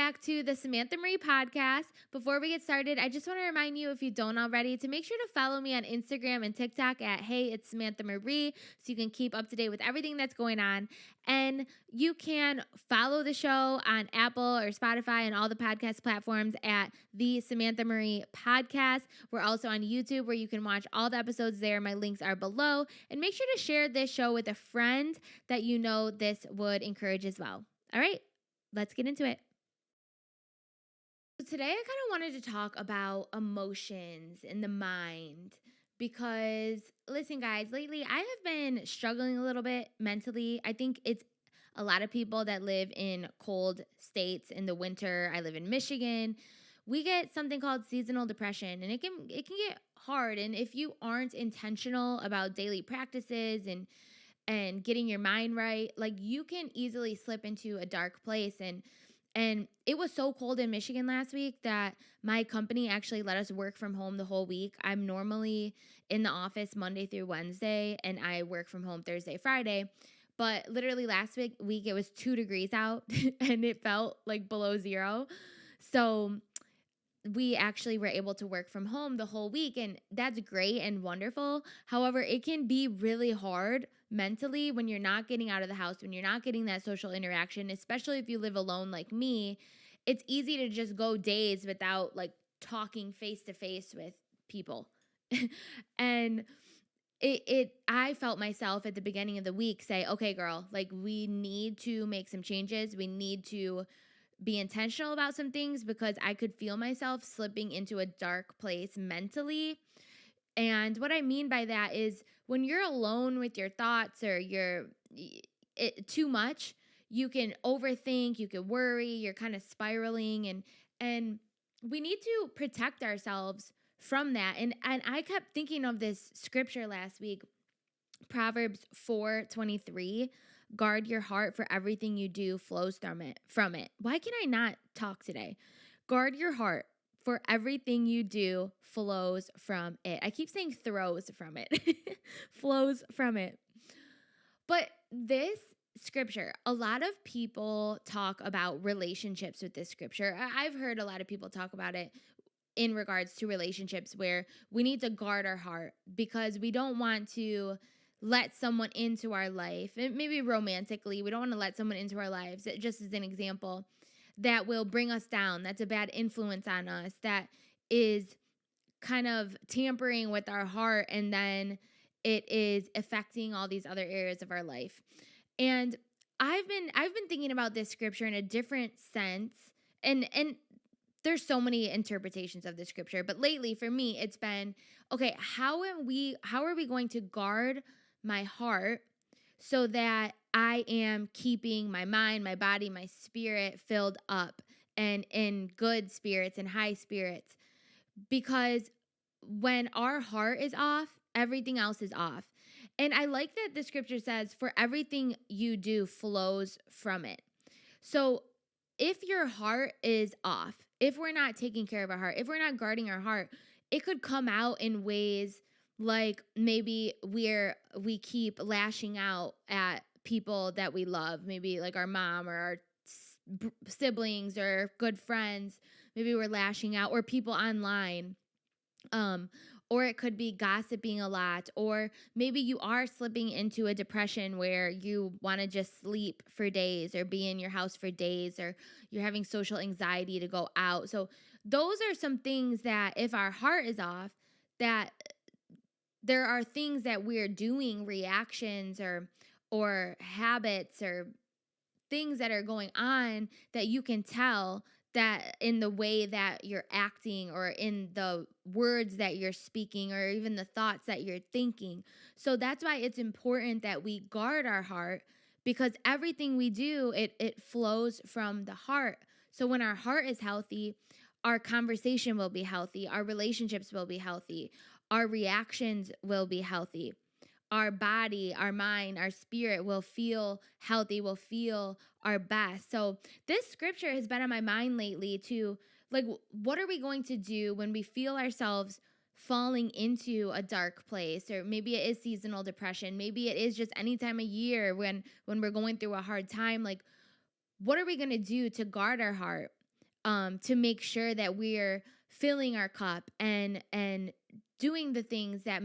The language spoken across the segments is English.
back to the Samantha Marie podcast. Before we get started, I just want to remind you, if you don't already, to make sure to follow me on Instagram and TikTok at Hey, it's Samantha Marie, so you can keep up to date with everything that's going on. And you can follow the show on Apple or Spotify and all the podcast platforms at the Samantha Marie podcast. We're also on YouTube where you can watch all the episodes there. My links are below. And make sure to share this show with a friend that you know this would encourage as well. All right, let's get into it. So today I kind of wanted to talk about emotions and the mind because, listen, guys, lately I have been struggling a little bit mentally. I think it's a lot of people that live in cold states in the winter. I live in Michigan. We get something called seasonal depression, and it can get hard. And if you aren't intentional about daily practices and getting your mind right, like, you can easily slip into a dark place. And it was so cold in Michigan last week that my company actually let us work from home the whole week. I'm normally in the office Monday through Wednesday, and I work from home Thursday, Friday. But literally last week it was 2 degrees out and it felt like below zero. So we actually were able to work from home the whole week, and that's great and wonderful. However, it can be really hard mentally when you're not getting out of the house, when you're not getting that social interaction, especially if you live alone like me. It's easy to just go days without like talking face to face with people. And I felt myself at the beginning of the week say, okay, girl, like, we need to make some changes. We need to be intentional about some things, because I could feel myself slipping into a dark place mentally. And what I mean by that is when you're alone with your thoughts or too much, you can overthink, you can worry, you're kind of spiraling, and we need to protect ourselves from that. And I kept thinking of this scripture last week, Proverbs 4:23. Guard your heart, for everything you do flows from it. Why can I not talk today? Guard your heart, for everything you do flows from it. I keep saying throws from it. Flows from it. But this scripture, a lot of people talk about relationships with this scripture. I've heard a lot of people talk about it in regards to relationships, where we need to guard our heart because we don't want to let someone into our life, and maybe romantically, we don't want to let someone into our lives, just as an example, that will bring us down, that's a bad influence on us, that is kind of tampering with our heart, and then it is affecting all these other areas of our life. And I've been thinking about this scripture in a different sense, and there's so many interpretations of the scripture, but lately for me it's been, okay, how are we going to guard my heart so that I am keeping my mind, my body, my spirit filled up and in good spirits and high spirits? Because when our heart is off, everything else is off. And I like that the scripture says, for everything you do flows from it. So if your heart is off, if we're not taking care of our heart, if we're not guarding our heart, it could come out in ways like maybe we keep lashing out at people that we love, maybe like our mom or our siblings or good friends. Maybe we're lashing out, or people online. Or it could be gossiping a lot, or maybe you are slipping into a depression where you want to just sleep for days or be in your house for days, or you're having social anxiety to go out. So those are some things that if our heart is off, that there are things that we're doing, reactions or habits or things that are going on that you can tell that in the way that you're acting or in the words that you're speaking or even the thoughts that you're thinking. So that's why it's important that we guard our heart, because everything we do, it flows from the heart. So when our heart is healthy, our conversation will be healthy, our relationships will be healthy, our reactions will be healthy. Our body, our mind, our spirit will feel healthy, will feel our best. So this scripture has been on my mind lately to, like, what are we going to do when we feel ourselves falling into a dark place? Or maybe it is seasonal depression. Maybe it is just any time of year when we're going through a hard time. Like, what are we going to do to guard our heart? to make sure that we're filling our cup and doing the things that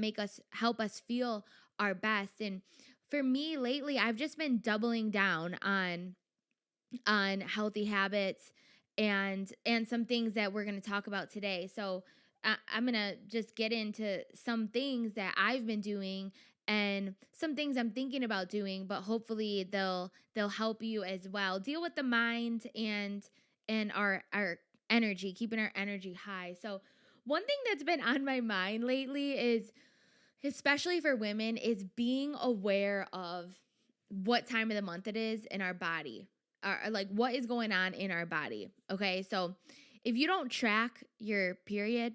help us feel our best. And for me lately, I've just been doubling down on healthy habits and some things that we're going to talk about today. So I'm going to just get into some things that I've been doing and some things I'm thinking about doing, but hopefully they'll help you as well. Deal with the mind and our energy, keeping our energy high. So one thing that's been on my mind lately is, especially for women, is being aware of what time of the month it is in our body, or like what is going on in our body. Okay, so if you don't track your period,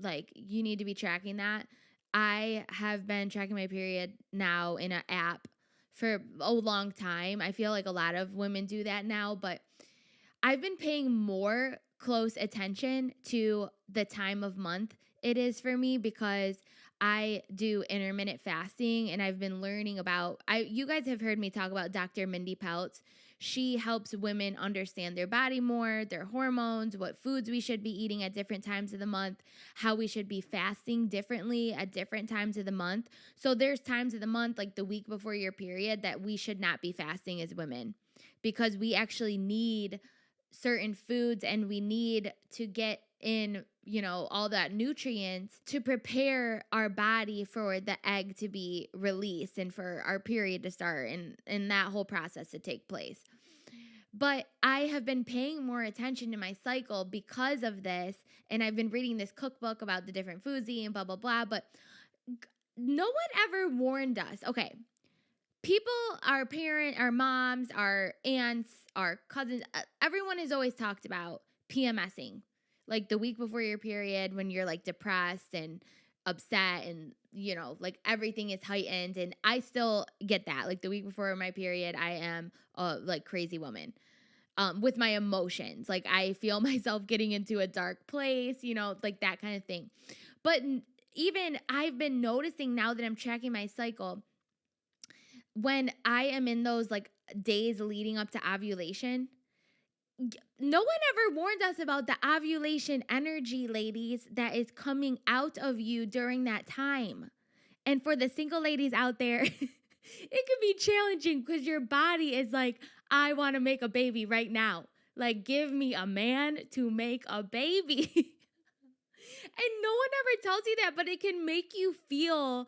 like you need to be tracking that. I have been tracking my period now in an app for a long time. I feel like a lot of women do that now, but I've been paying more close attention to the time of month it is for me because I do intermittent fasting, and I've been learning about you guys have heard me talk about Dr. Mindy Peltz. She helps women understand their body more, their hormones, what foods we should be eating at different times of the month, how we should be fasting differently at different times of the month. So there's times of the month, like the week before your period, that we should not be fasting as women because we actually need certain foods and we need to get in, all that nutrients to prepare our body for the egg to be released and for our period to start and that whole process to take place. But I have been paying more attention to my cycle because of this, and I've been reading this cookbook about the different foods and blah, blah, blah, but no one ever warned us. Okay, people, our moms, our aunts, our cousins, everyone has always talked about PMSing, like the week before your period when you're like depressed and upset and, like everything is heightened. And I still get that. Like the week before my period, I am a like crazy woman with my emotions. Like I feel myself getting into a dark place, like that kind of thing. But even I've been noticing now that I'm tracking my cycle, when I am in those like days leading up to ovulation, no one ever warned us about the ovulation energy, ladies, that is coming out of you during that time. And for the single ladies out there, it can be challenging because your body is like, I want to make a baby right now. Like, give me a man to make a baby. And no one ever tells you that, but it can make you feel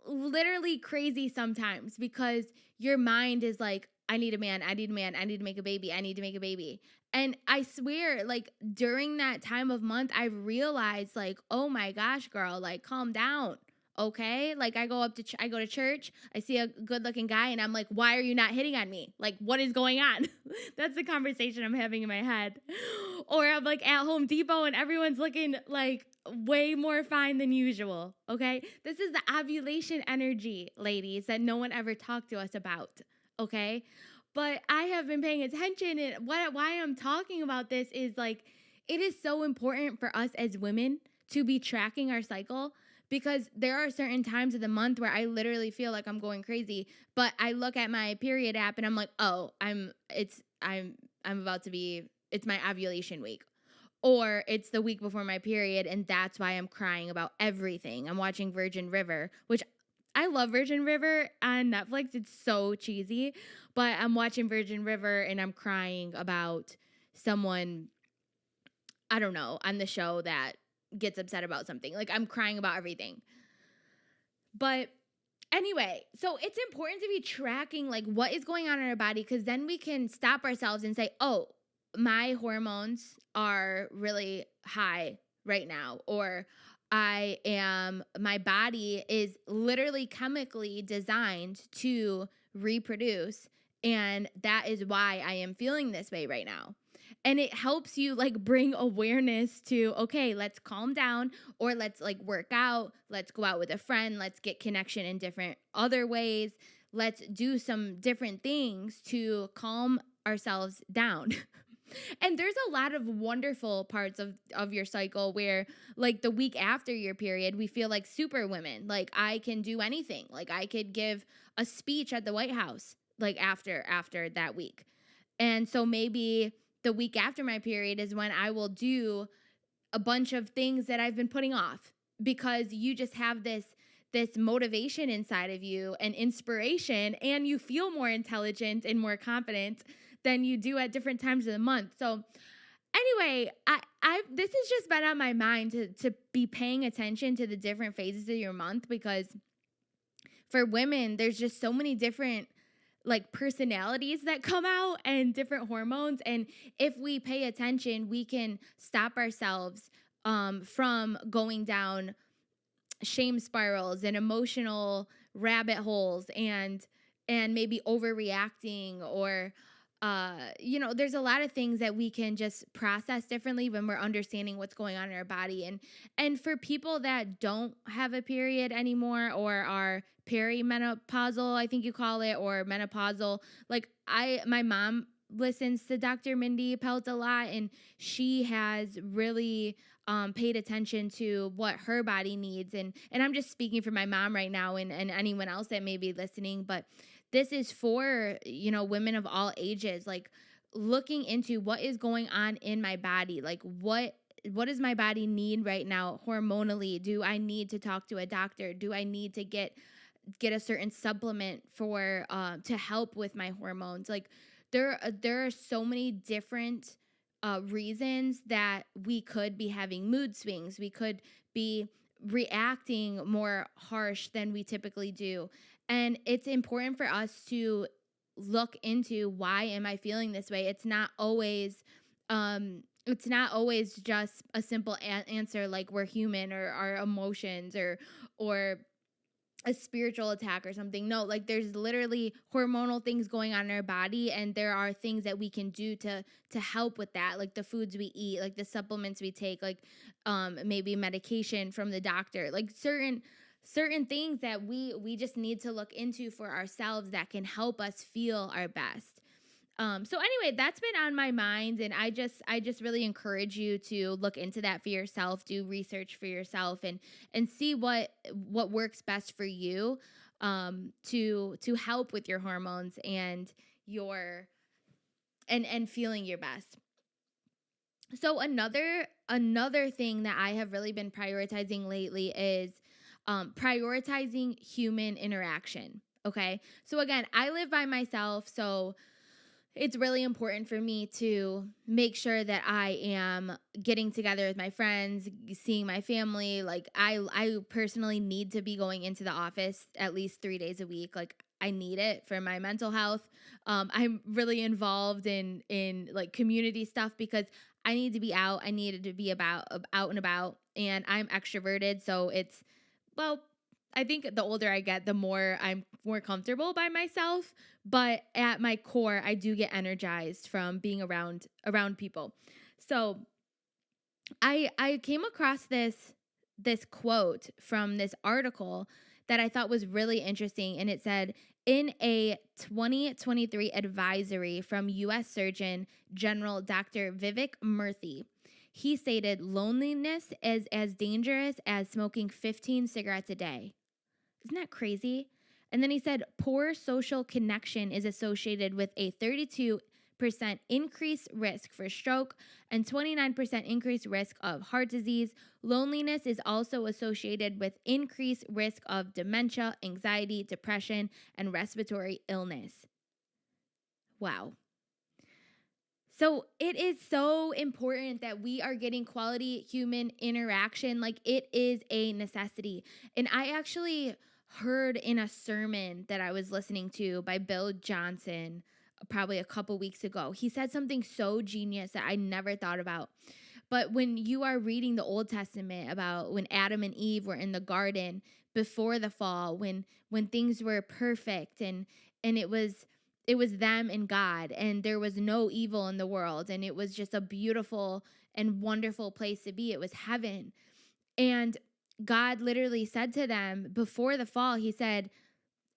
literally crazy sometimes because your mind is like, I need a man, I need a man, I need to make a baby, I need to make a baby. And I swear, like during that time of month, I've realized like, oh my gosh, girl, like calm down. Okay. Like I go to church, I see a good looking guy and I'm like, why are you not hitting on me? Like what is going on? That's the conversation I'm having in my head. Or I'm like at Home Depot and everyone's looking like way more fine than usual. Okay. This is the ovulation energy, ladies, that no one ever talked to us about. Okay. But I have been paying attention, and why I'm talking about this is like, it is so important for us as women to be tracking our cycle, because there are certain times of the month where I literally feel like I'm going crazy, but I look at my period app and I'm like, oh, it's my ovulation week. Or it's the week before my period, and that's why I'm crying about everything. I'm watching Virgin River, which I love Virgin River on Netflix. It's so cheesy, but I'm watching Virgin River and I'm crying about someone, I don't know, on the show that gets upset about something. Like I'm crying about everything. But anyway, so it's important to be tracking like what is going on in our body, because then we can stop ourselves and say, oh, my hormones are really high right now, or my body is literally chemically designed to reproduce, and that is why I am feeling this way right now. And it helps you like bring awareness to, okay, let's calm down, or let's like work out, let's go out with a friend, let's get connection in different other ways. Let's do some different things to calm ourselves down. And there's a lot of wonderful parts of your cycle where like the week after your period, we feel like super women. Like I can do anything. Like I could give a speech at the White House like after that week. And so maybe the week after my period is when I will do a bunch of things that I've been putting off, because you just have this motivation inside of you and inspiration, and you feel more intelligent and more confident than you do at different times of the month. So anyway, I this has just been on my mind to be paying attention to the different phases of your month, because for women, there's just so many different like personalities that come out and different hormones. And if we pay attention, we can stop ourselves from going down shame spirals and emotional rabbit holes, and maybe overreacting, or there's a lot of things that we can just process differently when we're understanding what's going on in our body. And for people that don't have a period anymore, or are perimenopausal, I think you call it, or menopausal, like my mom listens to Dr. Mindy Pelt a lot, and she has really paid attention to what her body needs. And I'm just speaking for my mom right now, and anyone else that may be listening, but this is for, women of all ages, like looking into what is going on in my body. Like what does my body need right now hormonally? Do I need to talk to a doctor? Do I need to get a certain supplement for to help with my hormones? Like there are so many different reasons that we could be having mood swings. We could be reacting more harsh than we typically do. And it's important for us to look into, why am I feeling this way? It's not always just a simple answer like we're human, or our emotions, or a spiritual attack or something. No, like there's literally hormonal things going on in our body, and there are things that we can do to help with that, like the foods we eat, like the supplements we take, like maybe medication from the doctor, like certain things that we just need to look into for ourselves that can help us feel our best. So anyway, that's been on my mind, and I just really encourage you to look into that for yourself, do research for yourself, and see what works best for you, to help with your hormones and your and feeling your best. So another thing that I have really been prioritizing lately is prioritizing human interaction. Okay, so again, I live by myself, so it's really important for me to make sure that I am getting together with my friends, seeing my family. Like I personally need to be going into the office at least 3 days a week. Like I need it for my mental health. I'm really involved in like community stuff, because I need to be out. I needed to be out and about, and I'm extroverted. So I think the older I get, the more I'm more comfortable by myself. But at my core, I do get energized from being around people. So I came across this quote from this article that I thought was really interesting. And it said, in a 2023 advisory from U.S. Surgeon General Dr. Vivek Murthy, he stated loneliness is as dangerous as smoking 15 cigarettes a day. Isn't that crazy? And then he said, poor social connection is associated with a 32% increased risk for stroke and 29% increased risk of heart disease. Loneliness is also associated with increased risk of dementia, anxiety, depression, and respiratory illness. Wow. So it is so important that we are getting quality human interaction. Like it is a necessity. And I actually heard in a sermon that I was listening to by Bill Johnson probably a couple weeks ago, he said something so genius that I never thought about. But when you are reading the Old Testament about when Adam and Eve were in the garden before the fall, when things were perfect, and it was them and God, and there was no evil in the world, and it was just a beautiful and wonderful place to be. It was heaven. And God literally said to them before the fall, he said,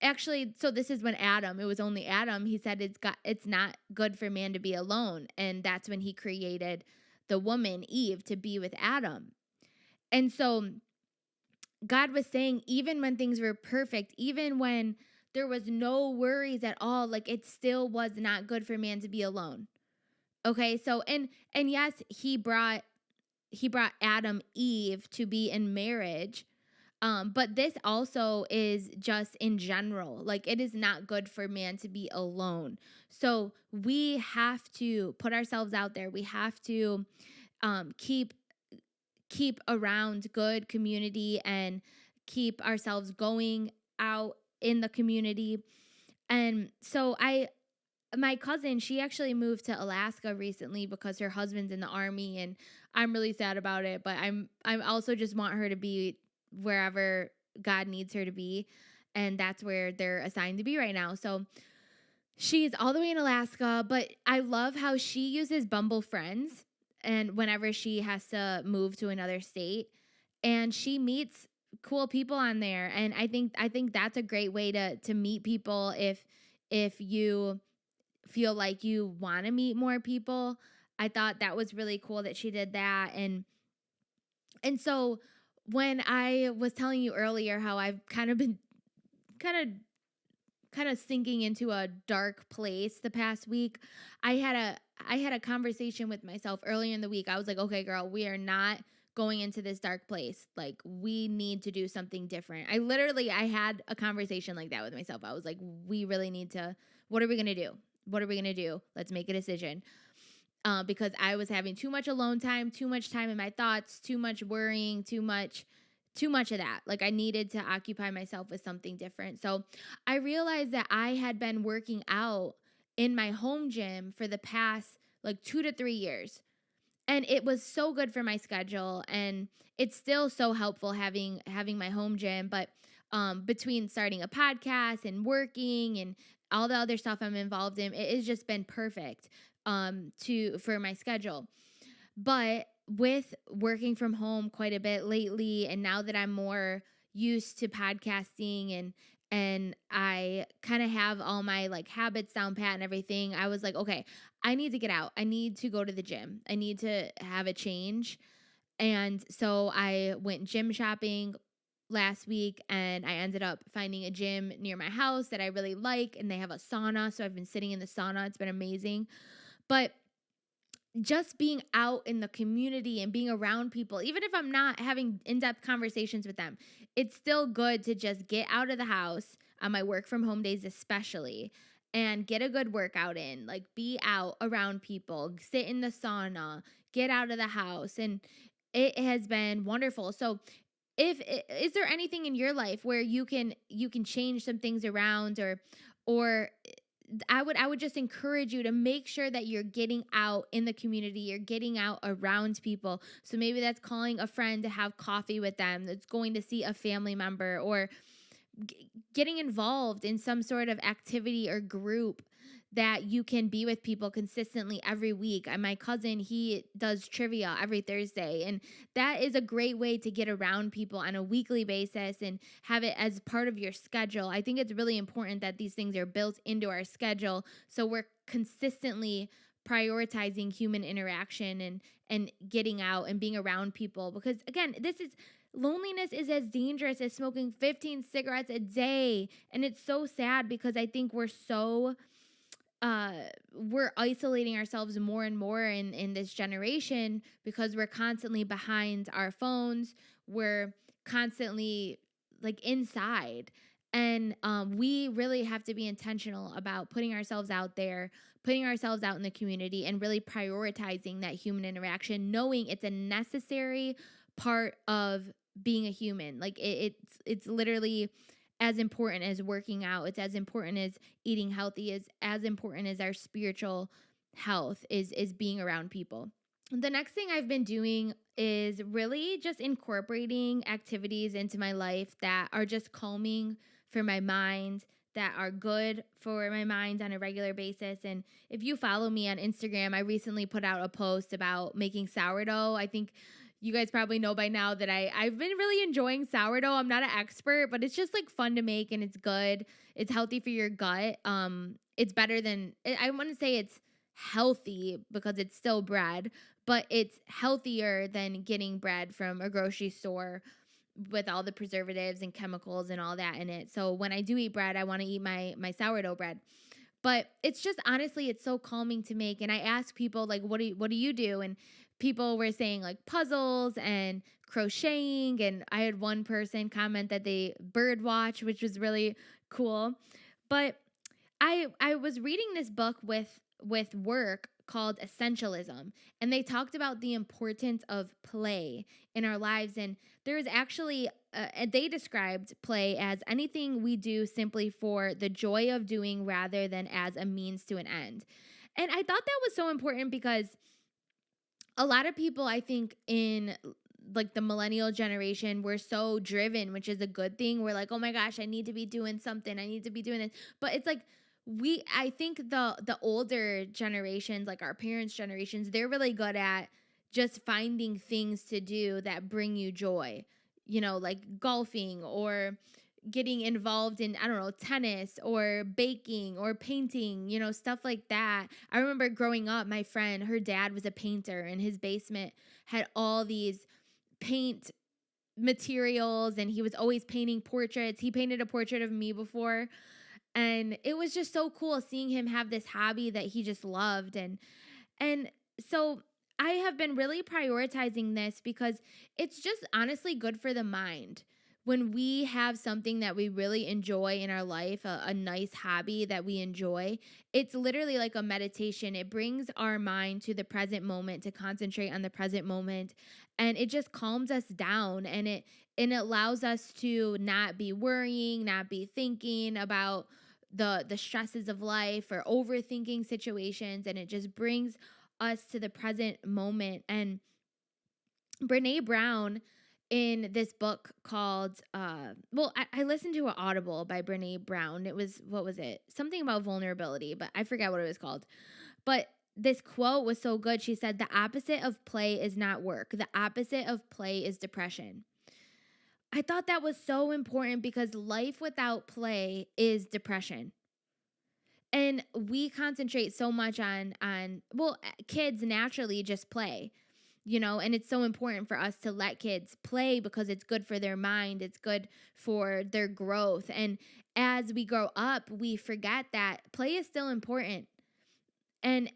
actually, so this is when it was only Adam, he said it's not good for man to be alone. And that's when he created the woman, Eve, to be with Adam. And so God was saying, even when things were perfect, even when there was no worries at all, like it still was not good for man to be alone. Okay, so and yes, he brought Adam Eve to be in marriage. But this also is just in general. Like, it is not good for man to be alone. So we have to put ourselves out there. We have to keep around good community and keep ourselves going out in the community. And so my cousin, she actually moved to Alaska recently because her husband's in the army, and I'm really sad about it, but I'm also just want her to be wherever God needs her to be, and that's where they're assigned to be right now. So she's all the way in Alaska, but I love how she uses Bumble Friends and whenever she has to move to another state, and she meets cool people on there. And I think that's a great way to meet people if you feel like you want to meet more people. I thought that was really cool that she did that. And so when I was telling you earlier how I've kind of been kind of kind of sinking into a dark place the past week, I had a conversation with myself earlier in the week. I was like, "Okay, girl, we are not going into this dark place. Like, we need to do something different." I had a conversation like that with myself. I was like, "We really need to, what are we going to do? What are we going to do? Let's make a decision." Because I was having too much alone time, too much time in my thoughts, too much worrying, too much of that. Like, I needed to occupy myself with something different. So I realized that I had been working out in my home gym for the past like 2 to 3 years. And it was so good for my schedule, and it's still so helpful having my home gym. But between starting a podcast and working and all the other stuff I'm involved in, it has just been perfect to for my schedule. But with working from home quite a bit lately, and now that I'm more used to podcasting and I kind of have all my like habits down pat and everything, I was like, okay, I need to get out. I need to go to the gym. I need to have a change. And so I went gym shopping last week, and I ended up finding a gym near my house that I really like, and they have a sauna. So I've been sitting in the sauna. It's been amazing. But just being out in the community and being around people, even if I'm not having in depth conversations with them, it's still good to just get out of the house on my work from home days, especially, and get a good workout in. Like, be out around people, sit in the sauna, get out of the house. And it has been wonderful. So, if is there anything in your life where you can change some things around, or I would just encourage you to make sure that you're getting out in the community, you're getting out around people. So maybe that's calling a friend to have coffee with them, that's going to see a family member, or getting involved in some sort of activity or group that you can be with people consistently every week. And my cousin, he does trivia every Thursday, and that is a great way to get around people on a weekly basis and have it as part of your schedule. I think it's really important that these things are built into our schedule so we're consistently prioritizing human interaction and getting out and being around people. Because again, loneliness is as dangerous as smoking 15 cigarettes a day. And it's so sad because I think we're isolating ourselves more and more in this generation because we're constantly behind our phones. We're constantly like inside. And we really have to be intentional about putting ourselves out there, putting ourselves out in the community, and really prioritizing that human interaction, knowing it's a necessary part of being a human. Like, it's literally as important as working out. It's as important as eating healthy. Is as important as our spiritual health is being around people. The next thing I've been doing is really just incorporating activities into my life that are just calming for my mind, that are good for my mind on a regular basis. And if you follow me on Instagram, I recently put out a post about making sourdough. I think you guys probably know by now that I've been really enjoying sourdough. I'm not an expert, but it's just like fun to make, and it's good. It's healthy for your gut. It's better than, I want to say it's healthy because it's still bread, but it's healthier than getting bread from a grocery store with all the preservatives and chemicals and all that in it. So when I do eat bread, I want to eat my sourdough bread. But it's just honestly, it's so calming to make. And I ask people like, what do you do? And people were saying like puzzles and crocheting. And I had one person comment that they bird watch, which was really cool. But I was reading this book with work called Essentialism, and they talked about the importance of play in our lives. And there is actually they described play as anything we do simply for the joy of doing rather than as a means to an end. And I thought that was so important because a lot of people, I think, in like the millennial generation, we're so driven, which is a good thing. We're like, oh my gosh, I need to be doing something. I need to be doing this. But it's like I think the older generations, like our parents' generations, they're really good at just finding things to do that bring you joy. Like golfing or getting involved in, I don't know, tennis or baking or painting, stuff like that. I remember growing up, my friend, her dad was a painter, and his basement had all these paint materials, and he was always painting portraits. He painted a portrait of me before, and it was just so cool seeing him have this hobby that he just loved. And so I have been really prioritizing this because it's just honestly good for the mind. When we have something that we really enjoy in our life, a nice hobby that we enjoy, it's literally like a meditation. It brings our mind to the present moment, to concentrate on the present moment, and it just calms us down, and it allows us to not be worrying, not be thinking about the stresses of life or overthinking situations, and it just brings us to the present moment. And Brene Brown, in this book called I listened to an audible by Brene Brown. It was, what was it, something about vulnerability, but I forget what it was called. But this quote was so good. She said, the opposite of play is not work, the opposite of play is depression. I thought that was so important because life without play is depression. And we concentrate so much on kids naturally just play, and it's so important for us to let kids play because it's good for their mind, it's good for their growth. And as we grow up, we forget that play is still important, and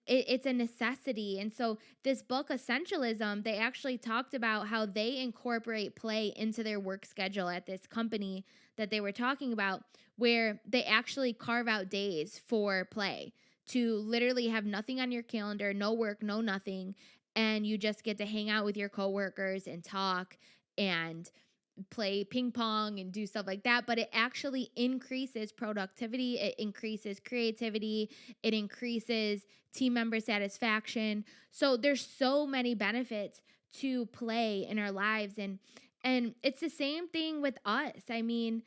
it's a necessity. And so this book, Essentialism, they actually talked about how they incorporate play into their work schedule at this company that they were talking about, where they actually carve out days for play, to literally have nothing on your calendar, no work, no nothing, and you just get to hang out with your coworkers and talk and play ping pong and do stuff like that. But it actually increases productivity, it increases creativity, it increases team member satisfaction. So there's so many benefits to play in our lives. And it's the same thing with us. I mean,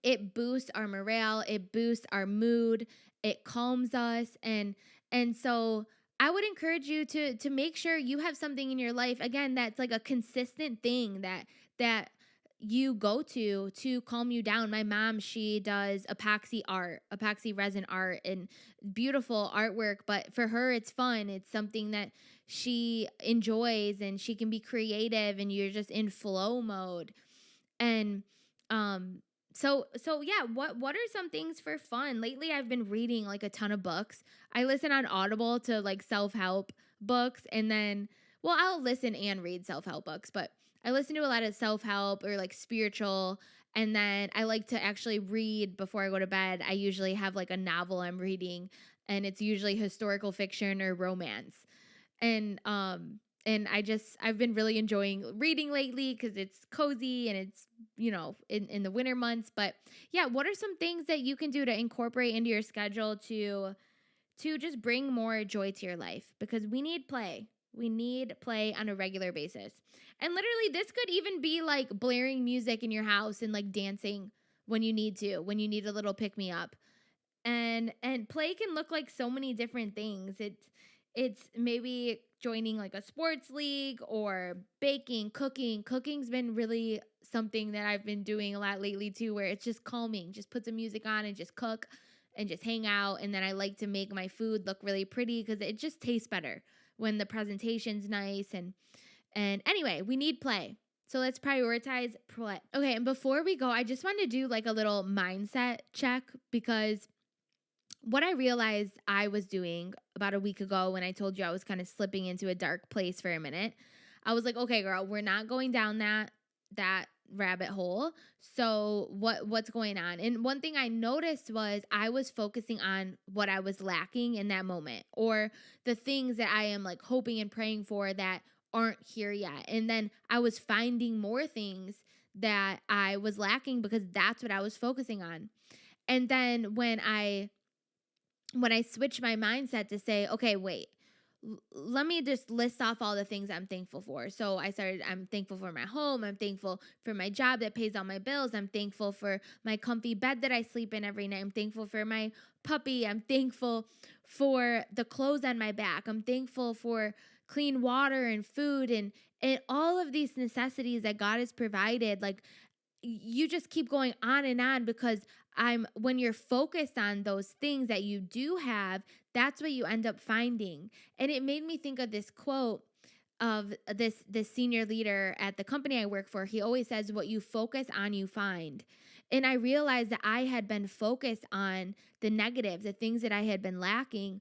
it boosts our morale, it boosts our mood, it calms us. And so I would encourage you to make sure you have something in your life, again, that's like a consistent thing that you go to calm you down. My mom, she does epoxy resin art, and beautiful artwork, but for her it's fun. It's something that she enjoys, and she can be creative, and you're just in flow mode. And so yeah, what are some things for fun? Lately I've been reading like a ton of books. I listen on Audible to like self-help books, and then, well, I'll listen and read self-help books, but I listen to a lot of self-help or like spiritual, and then I like to actually read before I go to bed. I usually have like a novel I'm reading, and it's usually historical fiction or romance. And I've been really enjoying reading lately because it's cozy, and it's, in the winter months. But yeah, what are some things that you can do to incorporate into your schedule to just bring more joy to your life? Because we need play. We need play on a regular basis. And literally, this could even be like blaring music in your house and like dancing when you need a little pick me up. And play can look like so many different things. It's maybe joining like a sports league, or baking, cooking. Cooking's been really something that I've been doing a lot lately too, where it's just calming. Just put some music on and just cook and just hang out. And then I like to make my food look really pretty because it just tastes better when the presentation's nice. And anyway, we need play. So let's prioritize play. Okay, and before we go, I just want to do like a little mindset check, because what I realized I was doing about a week ago when I told you I was kind of slipping into a dark place for a minute, I was like, okay, girl, we're not going down that rabbit hole. So what's going on? And one thing I noticed was I was focusing on what I was lacking in that moment, or the things that I am like hoping and praying for that aren't here yet. And then I was finding more things that I was lacking because that's what I was focusing on. And then when I switch my mindset to say, okay, wait, let me just list off all the things I'm thankful for. So I'm thankful for my home. I'm thankful for my job that pays all my bills. I'm thankful for my comfy bed that I sleep in every night. I'm thankful for my puppy. I'm thankful for the clothes on my back. I'm thankful for clean water and food and all of these necessities that God has provided. Like, you just keep going on because when you're focused on those things that you do have, that's what you end up finding. And it made me think of this quote of this senior leader at the company I work for. He always says, what you focus on, you find. And I realized that I had been focused on the negative, the things that I had been lacking.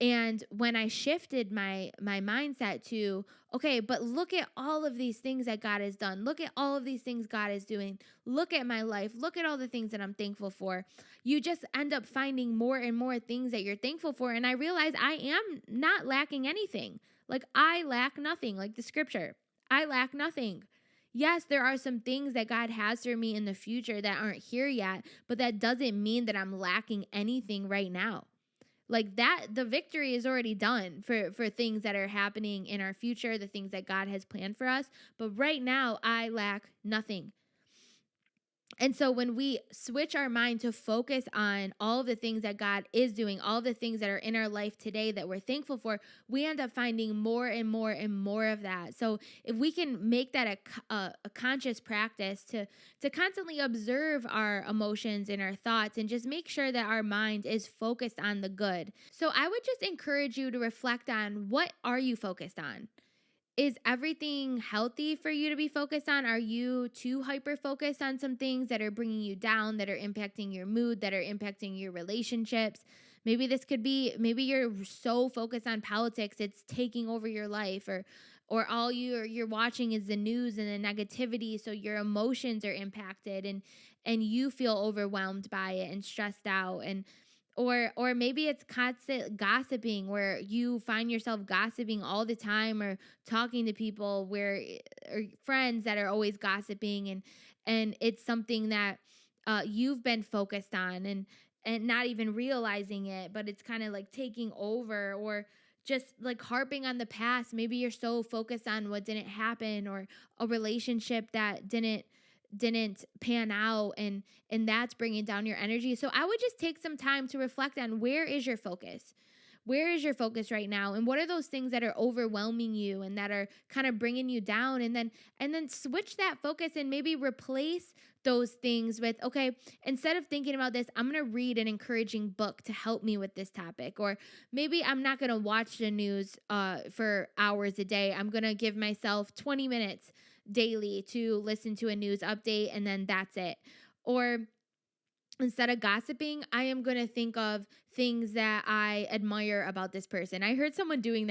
And when I shifted my mindset to, okay, but look at all of these things that God has done. Look at all of these things God is doing. Look at my life. Look at all the things that I'm thankful for. You just end up finding more and more things that you're thankful for. And I realize I am not lacking anything. Like, I lack nothing, like the scripture. I lack nothing. Yes, there are some things that God has for me in the future that aren't here yet, but that doesn't mean that I'm lacking anything right now. Like, that, the victory is already done for things that are happening in our future, the things that God has planned for us. But right now, I lack nothing. And so when we switch our mind to focus on all of the things that God is doing, all of the things that are in our life today that we're thankful for, we end up finding more and more and more of that. So if we can make that a conscious practice to constantly observe our emotions and our thoughts and just make sure that our mind is focused on the good. So I would just encourage you to reflect on, what are you focused on? Is everything healthy for you to be focused on? Are you too hyper focused on some things that are bringing you down, that are impacting your mood, that are impacting your relationships? Maybe this could be, maybe you're so focused on politics, it's taking over your life, or all you're watching is the news and the negativity, so your emotions are impacted and you feel overwhelmed by it and stressed out. And or maybe it's constant gossiping, where you find yourself gossiping all the time, or talking to people or friends that are always gossiping, and it's something that you've been focused on and not even realizing it, but it's kind of like taking over, or just like harping on the past. Maybe you're so focused on what didn't happen, or a relationship that didn't pan out, and that's bringing down your energy. So I would just take some time to reflect on, where is your focus? Where is your focus right now? And what are those things that are overwhelming you and that are kind of bringing you down? And then switch that focus and maybe replace those things with, okay, instead of thinking about this, I'm going to read an encouraging book to help me with this topic. Or maybe I'm not going to watch the news for hours a day. I'm going to give myself 20 minutes daily to listen to a news update, and then that's it. Or instead of gossiping, I am going to think of things that I admire about this person. I heard someone doing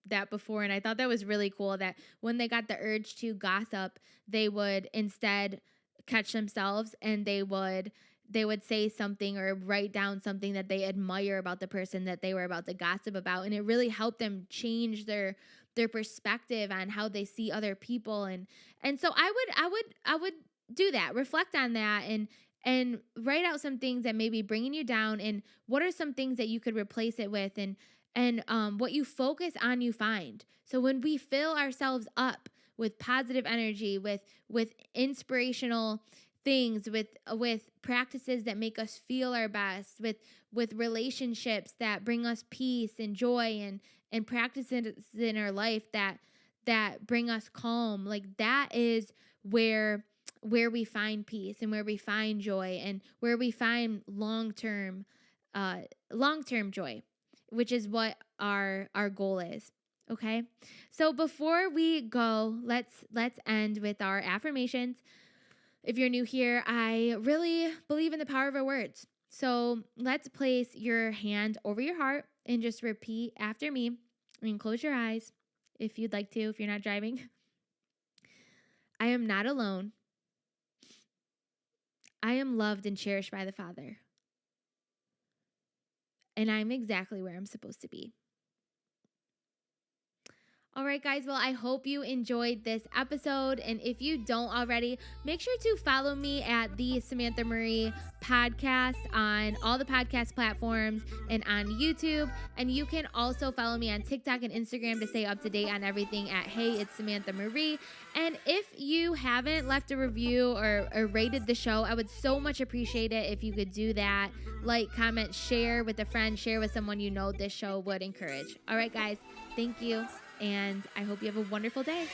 that before, and I thought that was really cool, that when they got the urge to gossip, they would instead catch themselves, and they would say something or write down something that they admire about the person that they were about to gossip about, and it really helped them change their perspective on how they see other people. And so I would do that, reflect on that, and write out some things that may be bringing you down, and what are some things that you could replace it with, and what you focus on, you find. So when we fill ourselves up with positive energy, with inspirational things, with practices that make us feel our best, with relationships that bring us peace and joy, and practices in our life that bring us calm, like, that is where we find peace, and where we find joy, and where we find long-term joy, which is what our goal is. Okay? So before we go, let's end with our affirmations. If you're new here, I really believe in the power of our words. So let's place your hand over your heart and just repeat after me and close your eyes if you'd like to, if you're not driving. I am not alone. I am loved and cherished by the Father. And I'm exactly where I'm supposed to be. All right, guys. Well, I hope you enjoyed this episode. And if you don't already, make sure to follow me at the Samantha Marie podcast on all the podcast platforms and on YouTube. And you can also follow me on TikTok and Instagram to stay up to date on everything at Hey, it's Samantha Marie. And if you haven't left a review or rated the show, I would so much appreciate it if you could do that. Like, comment, share with a friend, share with someone you know this show would encourage. All right, guys. Thank you. And I hope you have a wonderful day.